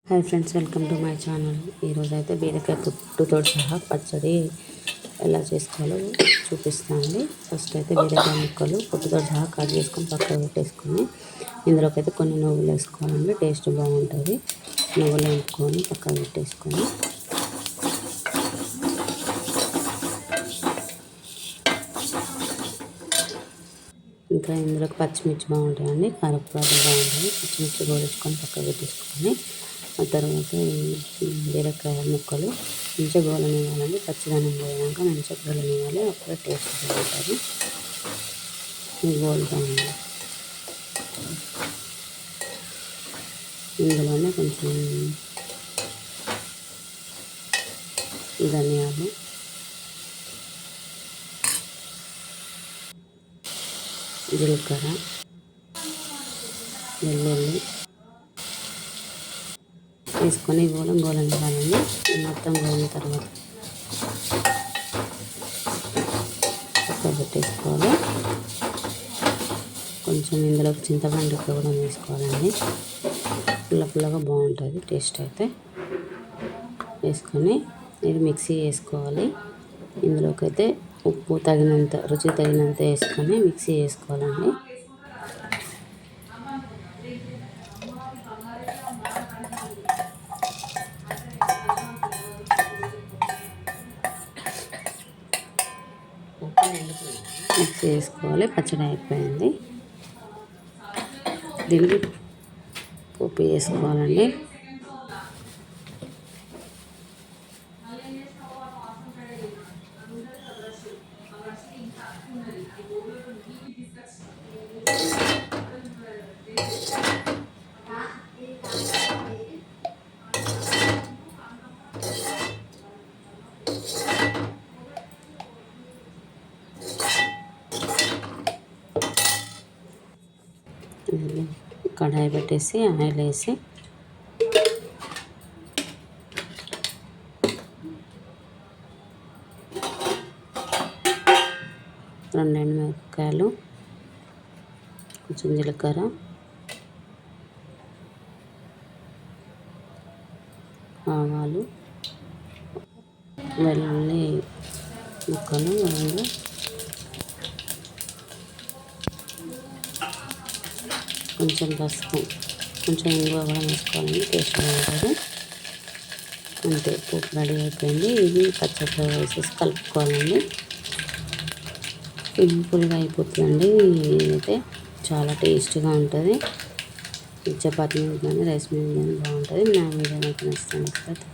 Hi friends, welcome to my channel. ఈరోజు అయితే బీరకాయ పుట్టుతో సహా పచ్చడి ఎలా చేసుకోవాలో చూపిస్తానండి. ఫస్ట్ అయితే బీరకాయ ముక్కలు పుట్టుతో సహా కట్ చేసుకొని పక్కన పెట్టేసుకొని ఇందులోకి అయితే కొన్ని నువ్వులు వేసుకోవాలండి. టేస్ట్ బాగుంటుంది. నువ్వులు వేసుకొని పక్కన పెట్టేసుకొని ఇంకా ఇందులోకి పచ్చిమిర్చి బాగుంటాయండి, కారపొడి బాగుంటుంది. పచ్చిమిర్చి గోలించుకొని పక్కన పెట్టేసుకొని ఆ తర్వాత బీరకాయ ముక్కలు మంచిగా గోలనివ్వాలండి. పచ్చిదనం పోయాక మంచిగా గోలనివ్వాలి, అప్పుడే టేస్ట్ బాగుంటుంది. గోలుతామండి. ఇందులోనే కొంచెం ధనియాలు, జీలకర్ర, వెల్లుల్లి వేసుకొని గోలనివ్వాలండి. మొత్తం గోలిన తర్వాత పక్కన పెట్టేసుకోవాలి. కొంచెం ఇందులోకి చింతపండు కూడా వేసుకోవాలండి. పుల్లగా బాగుంటుంది టేస్ట్. అయితే వేసుకొని ఇది మిక్సీ వేసుకోవాలి. ఇందులోకి అయితే ఉప్పు తగినంత, రుచి తగినంత వేసుకొని మిక్సీ వేసుకోవాలండి. మిక్సీ వేసుకోవాలి. పచ్చడి అయిపోయింది. దీనికి పోపు వేసుకోవాలండి. కడాయి పెట్టేసి ఆయిల్ వేసి రెండు ఎండుమిరపకాయలు, కొంచెం జీలకర్ర, ఆవాలు, వెల్లుల్లి ముక్కలు, కొంచెం పసుపు, కొంచెం ఇంగువ కూడా వేసుకోవాలండి. టేస్ట్ బాగుంటుంది. అంతే, పోపు రెడీ అయిపోయింది. ఇది పచ్చడిలో వేసేసి కలుపుకోవాలండి. సింపుల్గా అయిపోతుందండి. ఇదైతే చాలా టేస్ట్గా ఉంటుంది. చపాతీ మీద కానీ రైస్ మీద కానీ బాగుంటుంది. నా వీడియో అయితే నచ్చుతుంది.